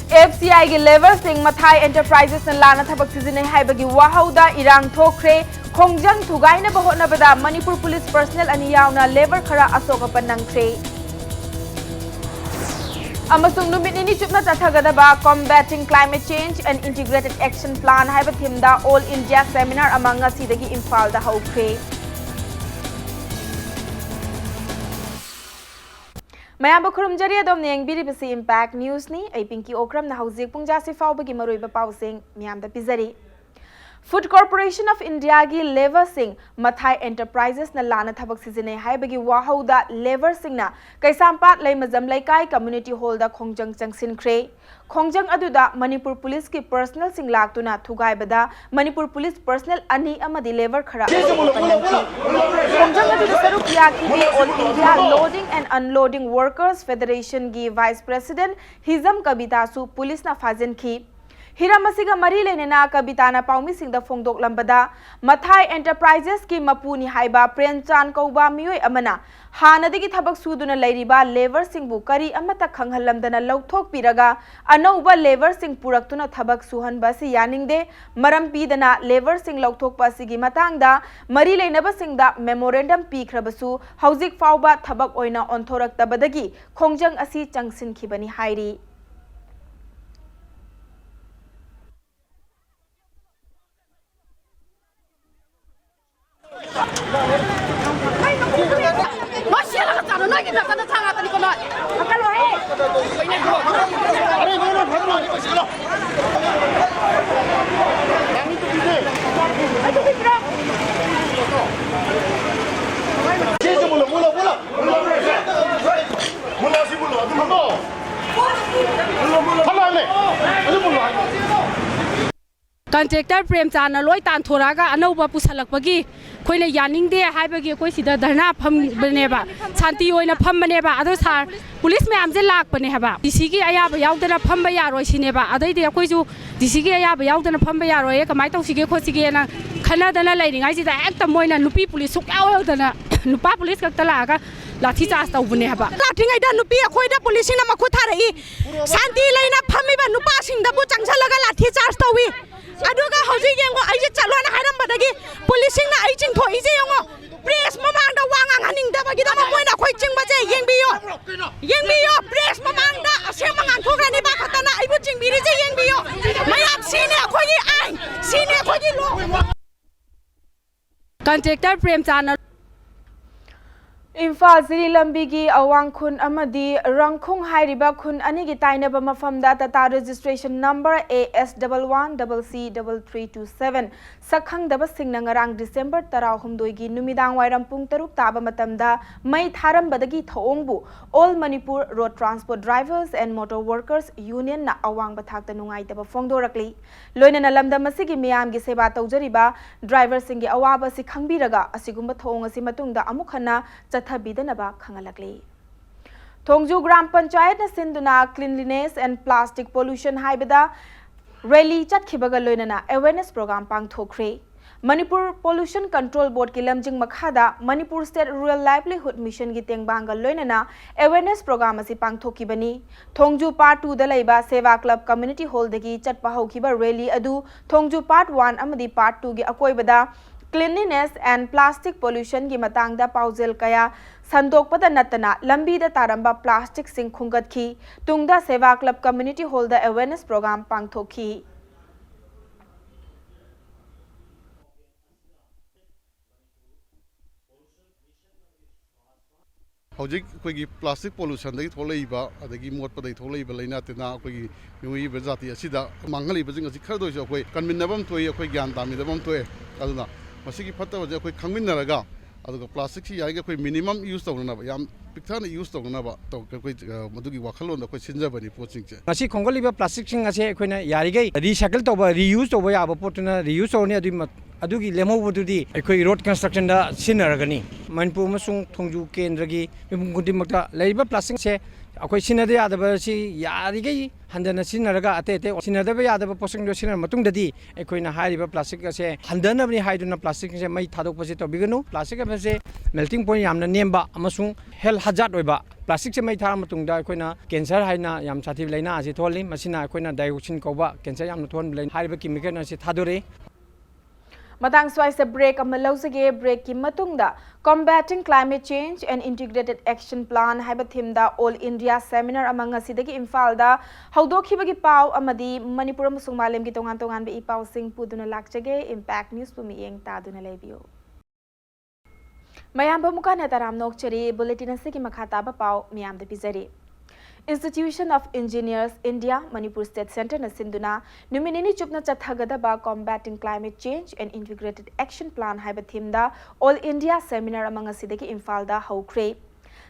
FCI gi level sing Mathai Enterprises na lana thabak sizine haibagi wahauda irang thokre khongjang thugai na bahona bada Manipur police personnel ani yauna level khara asoka panangtre amasung numit ni chupna tathagadaba combating climate change and integrated action plan haiba thimda all India seminar among asidagi Imphal da haukre Mayam Bakrum Jari Dom Neng Biribasi Impact News ni ay Pinky Okram na hauzik pung jasi fao bagi maroiba pausing miyam da pizari. Food Corporation of India gi Lever Singh Mathai Enterprises na lana thabak sizine hai bagi wahauda Lever Singh na kaisampat lay mazam laikai community hall da khongjang changsin kre. Khongjang aduda Manipur Police ki personal sing laktuna thugai bada Manipur Police personal ani amadi lever khara. Khongjang aduda saruk yaki di All India Loading and Unloading Workers Federation gi Vice President Hizam Kabitasu police na fazin ki. Hiramasiga mari lenena kabitana paumi singda fongdok lambada Mathai Enterprises ki mapuni haiba Prenchan kauba miyoi amana hanadigi thabak suduna lairiba lever singbu kari amata khanghalamdana lauthok piraga anauba lever sing puraktuna thabak suhan basi yaningde maram pidana lever sing lauthok pasigi matangda mari lenaba singda memorandum pikhrabasu hauzik fauba thabak oina onthorak tabadagi khongjang asi changsin khibani hairi Contractor Prenchan loi tan thoraga anauba pusalakpagi khoina yaningde haibagi koi sida dharna phambaneba shanti oina phambaneba ado sar police ma'am je lakpane haba dc gi ayaba yaudana phamba yaroi sineba adaide koi ju dc gi ayaba yaudana phamba yaroi kamai tawsige khosige na khanadana lairingai sida ekta moina nupi police suk yaudana nupa police kakta laga lathi charge tawbune haba lathi ngai da nupi khoida police na makhu tharai shanti laina phamiba nupa singda bu changsalaga lathi charge tawi aduga hoji yengo aije chalona hairam badagi policing na aijing tho ije yengo press mamang da wangang haning da bagi da moina khoi ching baje yengbiyo press mamang da asema ngang thograni ba khatana aibu ching biri je yengbiyo mayam sine khoi ai sine khoi lo contractor Prenchan Imphal City Lambigi Awang Khun Amadi Rangkhung Hairiba Khun Anigi Tainaba Mafamda Tata registration number AS11CC3327 Sakhang Daba Singh Nangarang December Tarahumdoigi Numidang Wairam Pung Taruk Taba Matamda Mai Tharam Badagi Thongbu All Manipur Road Transport Drivers and Motor Workers Union na Awang Bathakta Nungai Taba Fongdorakli Loina Nalamda Masigi Miam gi Seba Taujariba Driver Singi Awaba Si Khangbiraga Asigumba Thong Asi Matungda Amukhana Thabidanaba Khangalakli. Thongju Gram Panchayat na Sinduna Cleanliness and Plastic Pollution Haibada Rally Chatkibaga Loinana Awareness Program Pangthokre. Manipur Pollution Control Board ki lamjing makhada Manipur State Rural Livelihood Mission gi tengbanga loinana Awareness Program asi pangthokibani. Thongju Part 2 da laiba Seva Club Community Hall dagi chatpa haukiba rally adu Thongju Part 1 amadi Part 2 gi akoibada Cleanliness and Plastic Pollution gi matangda paujel kaya sandokpada natana lambida taramba plastic sing khungatki tungda Seva Club Community Hall da Awareness Program pangthokhi. Hojik koi plastic pollution dagi tholaiba adagi motpa dagi tholaiba laina tena koi yui bezati asida mangali bezing asi khardoi so koi kanminabam thoi koi gyan tamidabam thoi aduna masigi phatta waje koi khangminnaraga aduga plastic si yaiga koi minimum use tawna ba yam pikthana use tawna ba to koi madugi wakhalon da koi sinjabani poching che ngasi khongoliba plastic sing ase koina yarigai recycle toba reuse toba yaba potuna reuse oni adugi lemobududi aikoi road construction da sinaragani Manipur masung Thongju kendragi mimungudi makta laiba plastic se ꯑꯩꯈꯣꯏ ꯁꯤꯟꯅꯗ ꯌꯥꯗꯕꯁꯤ ꯌꯥꯔꯤꯈꯩ ꯍꯟꯊꯅ ꯁꯤꯖꯤꯟꯅꯔꯒ ꯑꯇꯩ ꯑꯇꯩ ꯁꯤꯟꯅꯗꯕ ꯌꯥꯗꯕ ꯄꯣꯠꯁꯤꯡꯗꯣ ꯁꯤꯖꯤꯟꯅꯔ ꯃꯇꯨꯡꯗꯗꯤ ꯑꯩꯈꯣꯏꯅ ꯍꯥꯏꯔꯤꯕ ꯄ꯭ꯂꯥꯁꯇꯤꯛ ꯑꯁꯦ ꯍꯟꯊꯅꯕꯅꯤ ꯍꯥꯏꯗꯨꯅ ꯄ꯭ꯂꯥꯁꯇꯤꯛ ꯑꯁꯦ ꯃꯩ ꯊꯥꯗꯣꯛꯄꯁꯦ ꯇꯧꯕꯤꯒꯅꯨ ꯄ꯭ꯂꯥꯁꯇꯤꯛ ꯑꯁꯦ ꯃꯦꯜꯇꯤꯡ ꯄꯣꯏꯟꯠ ꯌꯥꯝꯅ ꯅꯦꯝꯕ ꯑꯃꯁꯨꯡ ꯍꯦꯜꯊ ꯍꯖꯥꯔꯗ ꯑꯣꯏꯕ ꯄ꯭ꯂꯥꯁꯇꯤꯛꯁꯦ ꯃꯩ ꯊꯥꯔ ꯃꯇꯨꯡꯗ ꯑꯩꯈꯣꯏꯅ ꯀꯦꯟꯁꯔ ꯍꯥꯏꯅ ꯌꯥꯝ ꯁꯥꯊꯤꯕ ꯂꯥꯏꯅꯥ ꯑꯁꯤ ꯊꯣꯛꯍꯜꯂꯤ ꯃꯁꯤꯅ ꯑꯩꯈꯣꯏꯅ ꯗꯥꯏꯑꯣꯛꯁꯤꯟ ꯀꯧꯕ ꯀꯦꯟꯁꯔ ꯌꯥꯝꯅ ꯊꯣꯛꯍꯟꯕ ꯂꯥꯏꯅꯥ ꯍꯥꯏꯔꯤꯕ ꯀꯦꯃꯤꯀꯦꯜ ꯑꯁꯤ ꯊꯥꯗꯣꯔꯛꯏ Matang swaisa break ama lausage break ki matungda combating climate change and integrated action plan haiba thimda all India seminar among asidagi Imphal da haudokhibagi pau amadi Manipur amasung malem gi tongan tongan be ipau sing puduna lakchage impact news pumi yeng taduna lebiyo mayam bamuka nataram nokchari bulletin asigi makhata ba pau miyam de pizari Institution of Engineers India Manipur State Center na sinduna numinini chupna chathagadaba combating climate change and integrated action plan haiba thimda all India seminar among asidagi Imphal da hokre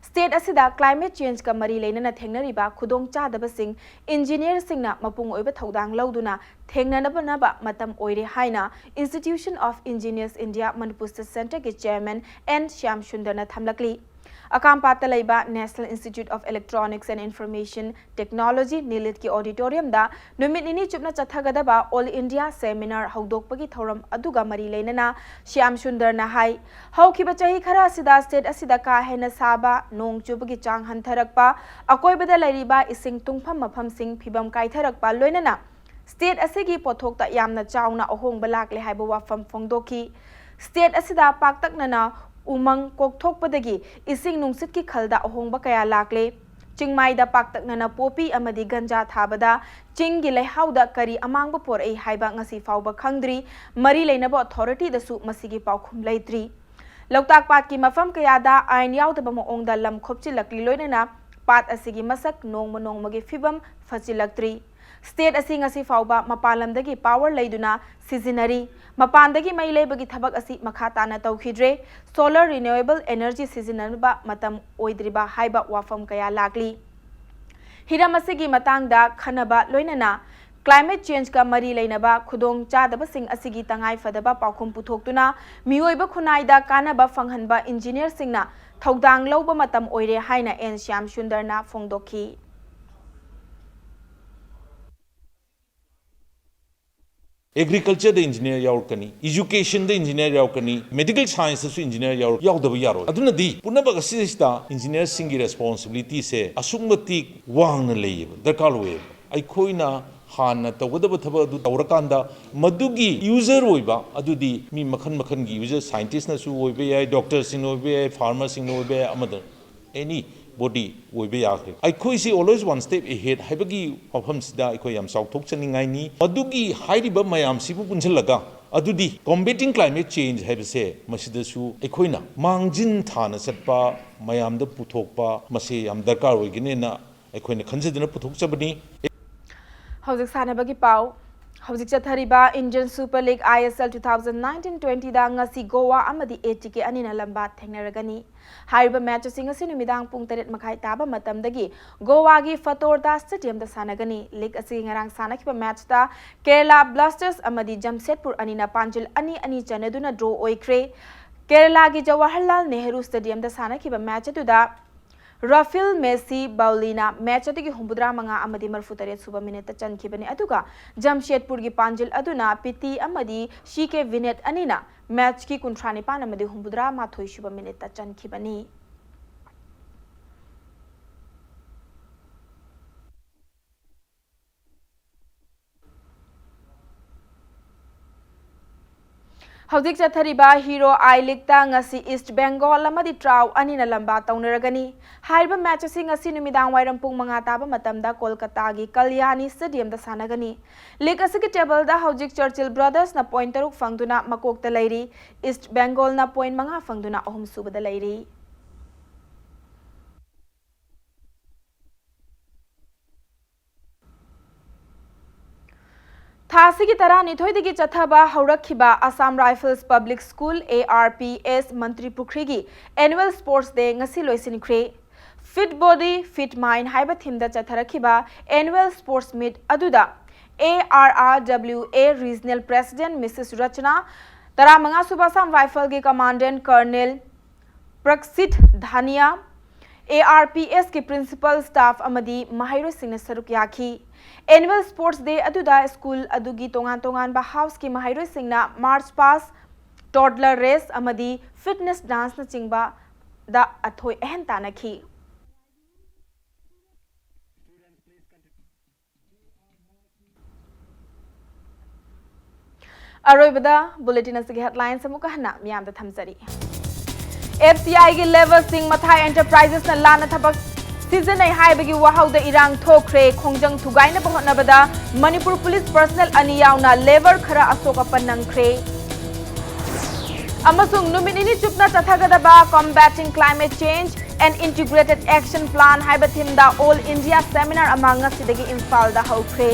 State asida climate change ka mari leinana thengnariba khudong chadaba sing engineer singna mapung oiba thodang lauduna thengnanaba naba matam oire haina Institution of Engineers India Manipur State Center ke chairman N Shyam Sundar na thamlakli Akampata laiba National Institute of Electronics and Information Technology Nilit ki auditorium da numit nini chupna chathagadaba All India Seminar haudokpagi thoram aduga mari leinana Shyam Sundar na hai haukiba chahi khara asida state asida ka hena saba nong chubagi chang hantharakpa akoibada lairiba ising tungpham mapham sing phibam kaitharakpa loinana state asigi pothokta yamna chauna ahongba lakle haiba wafam phongdoki state asida paktaknana Umang kokthokpadagi ising nungsit ki khalda ahongba kaya lakle chingmaida paktaknana popi amadi ganja thabada chingi leihauda kari amangba porei haiba ngasi fauba khangdri mari leinaba authority dasu masigi paukhum leitri loktak pat ki mafam kayada ain yaudaba maongda lam khopchi lakli loinana pat asigi masak nongma nongmagi fibam fachilaktri State asing asi fauba mapalamdagi power leiduna sizinari mapandagi mai lebagi thabak asi makhata na tawkhidre solar renewable energy sizinanba matam oidriba haiba wafam kaya lakli hiram asigi matangda khanaba loinana climate change ka mari leinaba khudong chadaba sing asigi tangai fadaba paukhum puthoktuna miyoiba khunaida kanaba fanghanba engineer singna thodang lawba matam oire haina En Shyam Sundar na phongdokhi Agriculture the engineer yaurkani, education the engineer yaurkani, medical sciences the engineer yaudaba yaro. Aduna di punaba kasista engineer singi responsibility se asumati wang lay darkar way. Ai koina hana tawadaba thaba adu taurakanda madugi user oiba adudi mi makhan gi user scientist na su oibe doctors sing oibe farmers sing oibe amada any body oibe yakre ai khoi si always one step ahead haibagi pham sida ai khoi yam sauthok chaningai ni madugi hairiba mayam sibu punchalaga adudi combating climate change haibase masida su ai khoina mangjin thana satpa mayam da puthokpa mase yam darkar oigine na ai khoina khanjadina puthok chabani Hauzik sanabagi pau Hauzik chathariba Indian Super League ISL 2019-20 da ngasi Goa amadi ATK anina lamba thengnaragani hariba match sing asi numidang pung 3 makhai taba matamdagi Goa gi Fatorda Stadium da sanagani league asi ngarang sanakhiba match da Kerala Blasters amadi Jamshedpur anina Panjil ani chanaduna draw oikre Kerala gi Jawaharlal Nehru Stadium da sanakhiba match da Rafael Messi Baulina match atigi humbudra manga amadi marfutare suba minute chankhibani aduga Jamshedpur gi Panjil aduna Piti amadi Shike Vinet anina match ki kuntrani pan amadi humbudra mathoi suba minute chankhibani Hauzik chathariba Hero I League ta ngasi East Bengal amadi Traw anina lamba taunaragani haiba match sing asi numidang wairam pung manga taba matamda Kolkata gi Kalyani Stadium da sanagani league asigi table da Hauzik Churchill Brothers na point taruk fangduna makokta lairi East Bengal na point manga fangduna ahum subada lairi Thasigi tara nithoidigi chathaba haurakhiba Assam Rifles Public School ARPS Mantri Pukhrigi Annual Sports Day ngasi loisinkhre Fit Body Fit Mind haiba thimda chatharakhiba Annual Sports Meet aduda ARRWA Regional President Mrs. Rachana Taramanga Suba Assam Rifle gi Commandant Colonel Praksit Dhania ARPS के principal staff अमदी महाइरो Singh सरुक याखी annual sports day अदुदा school अदुगी तोंगान तोंगान बा house की महाइरो सिंह मार्च पास toddler race अमदी fitness dance न चिंगबा दा अथोय अहन तानखी अरोइबदा bulletin असगी headlines अमुका हना मियाम दा थमजरी FCI की लेवल सिंह मथाई एंटरप्राइजेस न लाना थबक सीजन नहीं हाइबगी वाहाउ द इरांग थोखरे खोंजंग थुगाइना बहोनबदा मणिपुर पुलिस पर्सनल अनि यावना लेबर खरा अशोक पन्नंखरे अमसुंग नुमिनिनी चुपना चथागदबा combating climate change and integrated action plan हाइबा थिमदा ऑल इंडिया सेमिनार अमांग सिदगी इंफाल दा हौखरे